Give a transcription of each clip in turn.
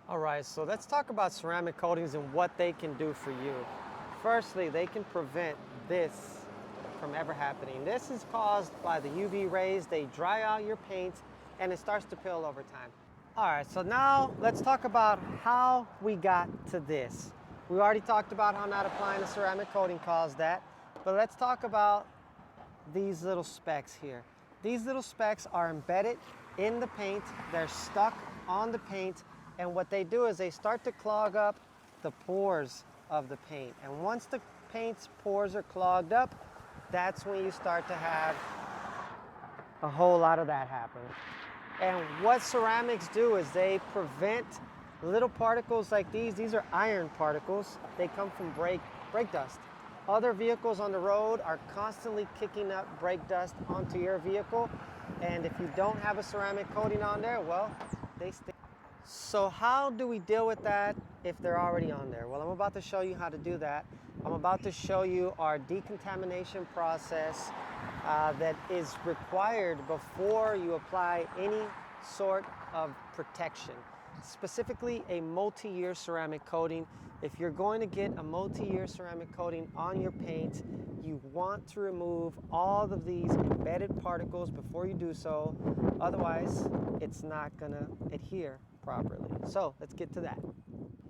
All right, so let's talk about ceramic coatings and what they can do for you. Firstly, they can prevent this from ever happening. This is caused by the UV rays. They dry out your paint and it starts to peel over time. All right, so now let's talk about how we got to this. We already talked about how not applying a ceramic coating caused that, but let's talk about these little specks here. These little specks are embedded in the paint. They're stuck on the paint, and what they do is they start to clog up the pores of the paint. And once the paint's pores are clogged up, that's when you start to have a whole lot of that happen. And what ceramics do is they prevent little particles like these. These are iron particles. They come from brake dust. Other vehicles on the road are constantly kicking up brake dust onto your vehicle. And if you don't have a ceramic coating on there, well, they stay. So how do we deal with that if they're already on there? Well, I'm about to show you how to do that. I'm about to show you our decontamination process that is required before you apply any sort of protection, specifically a multi-year ceramic coating. If you're going to get a multi-year ceramic coating on your paint, you want to remove all of these embedded particles before you do so. Otherwise, it's not gonna adhere properly. So let's get to that.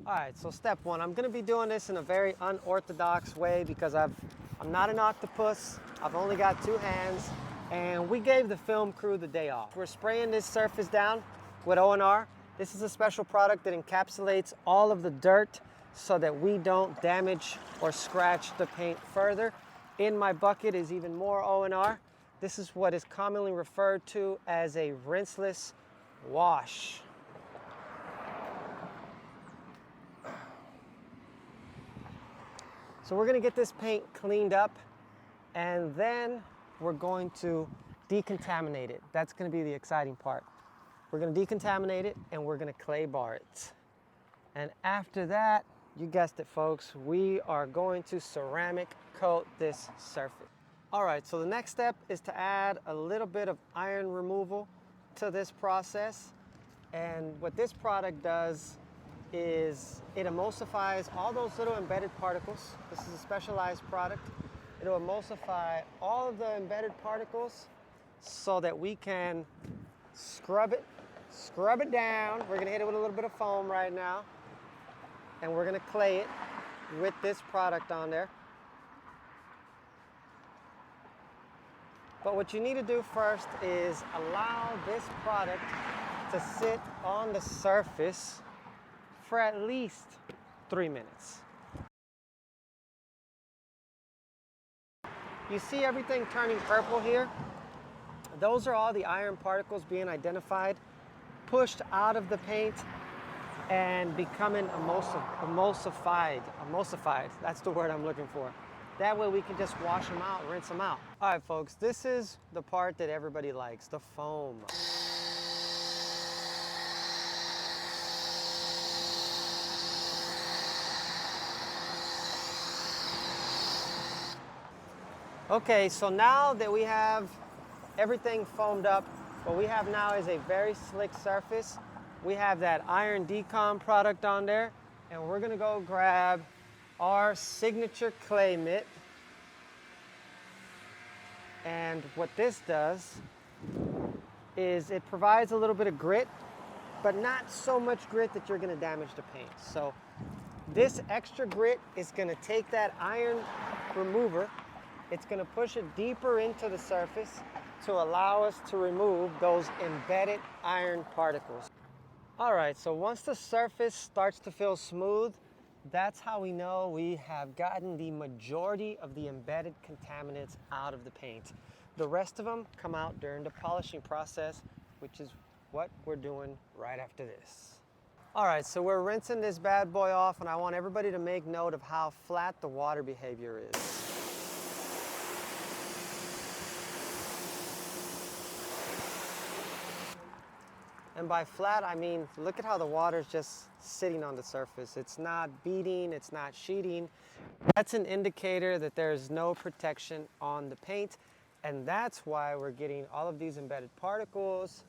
All right, so step one, I'm gonna be doing this in a very unorthodox way because I'm not an octopus. I've only got 2 hands, and we gave the film crew the day off. We're spraying this surface down with O&R. This is a special product that encapsulates all of the dirt so that we don't damage or scratch the paint further. In my bucket is even more O&R. This is what is commonly referred to as a rinseless wash. So we're gonna get this paint cleaned up, and then we're going to decontaminate it. That's gonna be the exciting part. We're gonna decontaminate it and we're gonna clay bar it. And after that, you guessed it folks, we are going to ceramic coat this surface. All right, so the next step is to add a little bit of iron removal to this process. And what this product does is it emulsifies all those little embedded particles. This is a specialized product. It'll emulsify all of the embedded particles so that we can scrub it down. We're gonna hit it with a little bit of foam right now, and we're gonna clay it with this product on there. But what you need to do first is allow this product to sit on the surface for at least 3 minutes. You see everything turning purple here? Those are all the iron particles being identified, pushed out of the paint and becoming emulsified. That's the word I'm looking for. That way we can just wash them out, rinse them out. All right, folks, this is the part that everybody likes, the foam. Okay, so now that we have everything foamed up, what we have now is a very slick surface. We have that iron decon product on there, and we're gonna go grab our signature clay mitt. And what this does is it provides a little bit of grit, but not so much grit that you're gonna damage the paint. So this extra grit is gonna take that iron remover, it's gonna push it deeper into the surface to allow us to remove those embedded iron particles. All right, so once the surface starts to feel smooth, that's how we know we have gotten the majority of the embedded contaminants out of the paint. The rest of them come out during the polishing process, which is what we're doing right after this. All right, so we're rinsing this bad boy off, and I want everybody to make note of how flat the water behavior is. And by flat, I mean, look at how the water's just sitting on the surface. It's not beading, it's not sheeting. That's an indicator that there's no protection on the paint, and that's why we're getting all of these embedded particles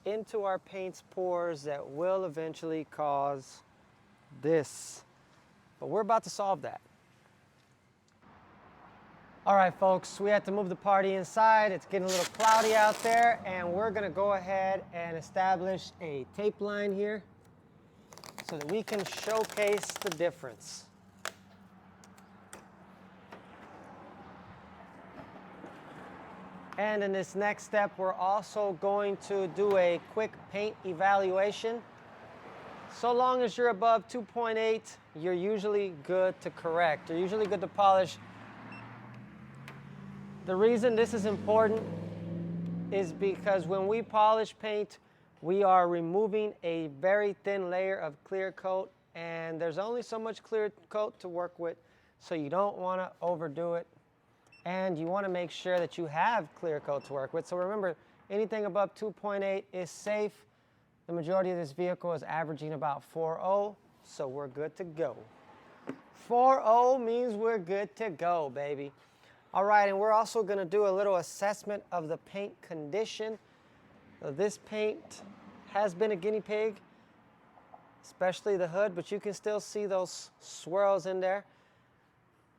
into our paint's pores that will eventually cause this. But we're about to solve that. All right, folks, we had to move the party inside. It's getting a little cloudy out there, and we're gonna go ahead and establish a tape line here so that we can showcase the difference. And in this next step, we're also going to do a quick paint evaluation. So long as you're above 2.8, you're usually good to correct. You're usually good to polish. The reason this is important is because when we polish paint, we are removing a very thin layer of clear coat, and there's only so much clear coat to work with, so you don't want to overdo it. And you want to make sure that you have clear coat to work with. So remember, anything above 2.8 is safe. The majority of this vehicle is averaging about 4.0, so we're good to go. 4.0 means we're good to go, baby. All right, and we're also going to do a little assessment of the paint condition. This paint has been a guinea pig, especially the hood, but you can still see those swirls in there.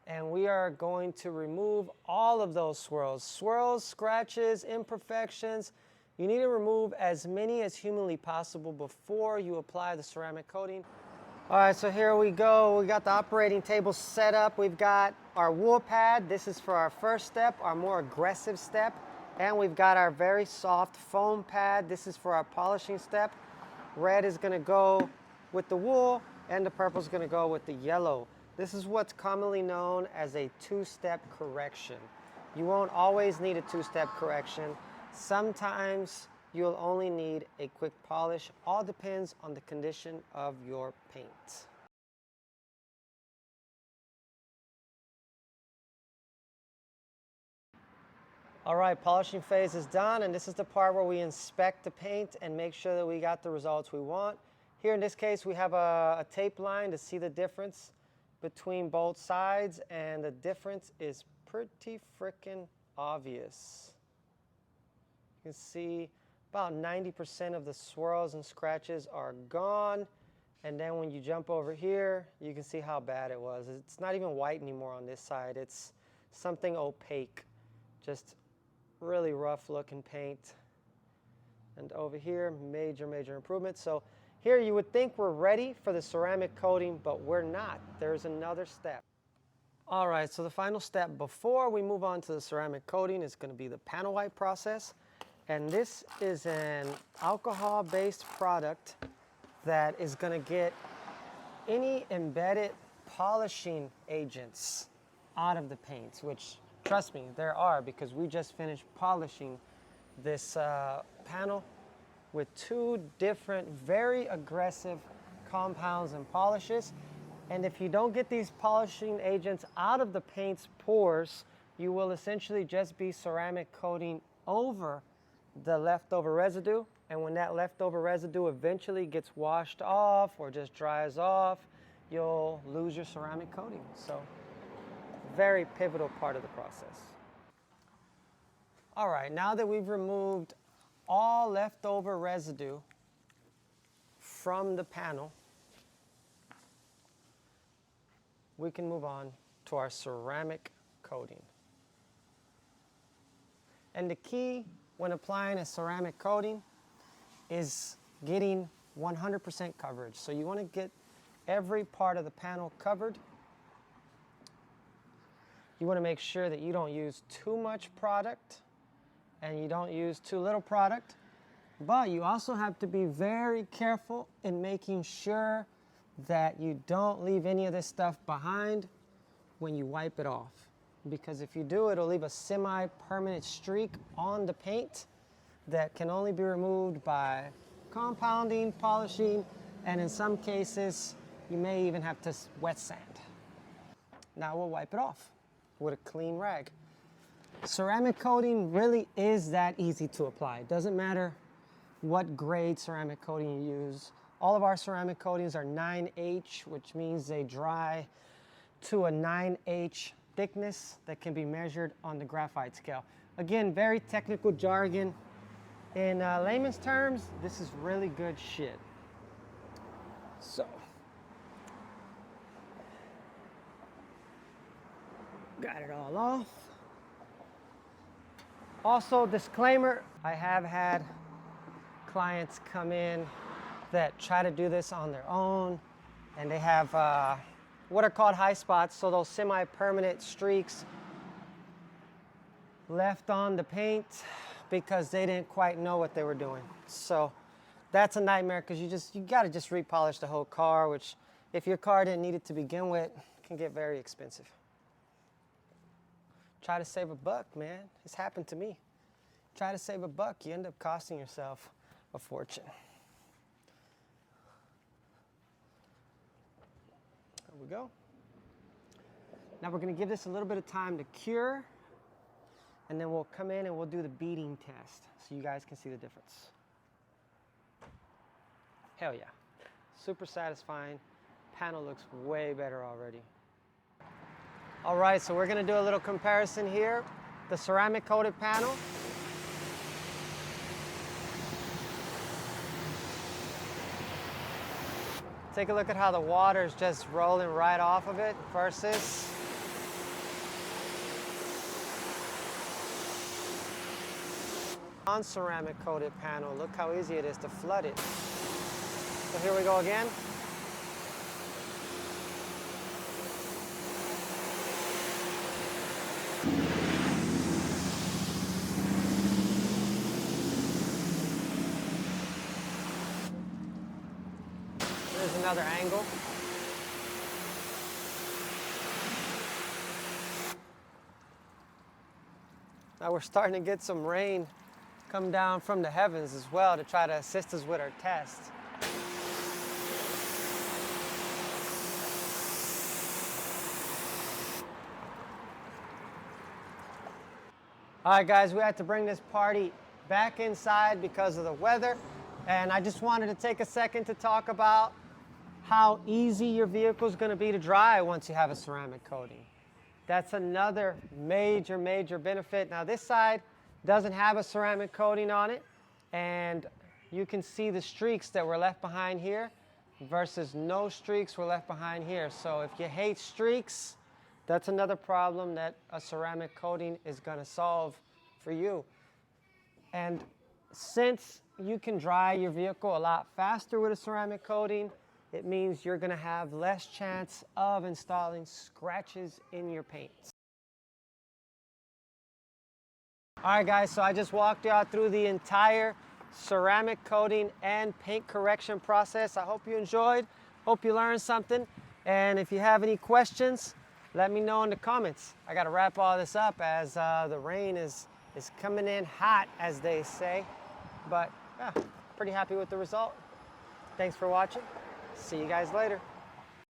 And we are going to remove all of those swirls. Swirls, scratches, imperfections. You need to remove as many as humanly possible before you apply the ceramic coating. All right, so here we go. We got the operating table set up. We've got our wool pad. This is for our first step, our more aggressive step. And we've got our very soft foam pad. This is for our polishing step. Red is gonna go with the wool, and the purple is gonna go with the yellow. This is what's commonly known as a two-step correction. You won't always need a two-step correction. Sometimes you'll only need a quick polish. All depends on the condition of your paint. All right, polishing phase is done, and this is the part where we inspect the paint and make sure that we got the results we want. Here in this case, we have a tape line to see the difference between both sides, and the difference is pretty freaking obvious. You can see about 90% of the swirls and scratches are gone. And then when you jump over here, you can see how bad it was. It's not even white anymore on this side. It's something opaque. Just really rough looking paint. And over here, major improvement. So here you would think we're ready for the ceramic coating, but we're not. There's another step. All right, so the final step before we move on to the ceramic coating is going to be the panel wipe process. And this is an alcohol-based product that is going to get any embedded polishing agents out of the paints, which, trust me, there are, because we just finished polishing this panel with two different, very aggressive compounds and polishes. And if you don't get these polishing agents out of the paint's pores, you will essentially just be ceramic coating over the leftover residue, and when that leftover residue eventually gets washed off or just dries off, you'll lose your ceramic coating. So, very pivotal part of the process. All right, now that we've removed all leftover residue from the panel, we can move on to our ceramic coating. And the key when applying a ceramic coating is getting 100% coverage. So you want to get every part of the panel covered. You want to make sure that you don't use too much product and you don't use too little product. But you also have to be very careful in making sure that you don't leave any of this stuff behind when you wipe it off. Because if you do, it'll leave a semi-permanent streak on the paint that can only be removed by compounding, polishing, and in some cases, you may even have to wet sand. Now we'll wipe it off with a clean rag. Ceramic coating really is that easy to apply. It doesn't matter what grade ceramic coating you use. All of our ceramic coatings are 9H, which means they dry to a 9H thickness that can be measured on the graphite scale. Again, very technical jargon. In layman's terms, this is really good shit. So, got it all off. Also, disclaimer, I have had clients come in that try to do this on their own, and they have what are called high spots, so those semi-permanent streaks left on the paint because they didn't quite know what they were doing. So that's a nightmare because you gotta just repolish the whole car, which if your car didn't need it to begin with, can get very expensive. Try to save a buck, man. It's happened to me. Try to save a buck, you end up costing yourself a fortune. There we go. Now we're gonna give this a little bit of time to cure, and then we'll come in and we'll do the beading test so you guys can see the difference. Hell yeah. Super satisfying. Panel looks way better already. All right, so we're gonna do a little comparison here. The ceramic coated panel. Take a look at how the water is just rolling right off of it versus non-ceramic coated panel. Look how easy it is to flood it. So here we go again. There's another angle. Now we're starting to get some rain come down from the heavens as well to try to assist us with our test. All right, guys, we had to bring this party back inside because of the weather, and I just wanted to take a second to talk about how easy your vehicle is going to be to dry once you have a ceramic coating. That's another major, major benefit. Now this side doesn't have a ceramic coating on it, and you can see the streaks that were left behind here versus no streaks were left behind here. So if you hate streaks, that's another problem that a ceramic coating is going to solve for you. And since you can dry your vehicle a lot faster with a ceramic coating, it means you're going to have less chance of installing scratches in your paint. All right, guys, so I just walked you out through the entire ceramic coating and paint correction process. I hope you enjoyed. Hope you learned something. And if you have any questions, let me know in the comments. I got to wrap all this up as the rain is coming in hot, as they say. But yeah, pretty happy with the result. Thanks for watching. See you guys later.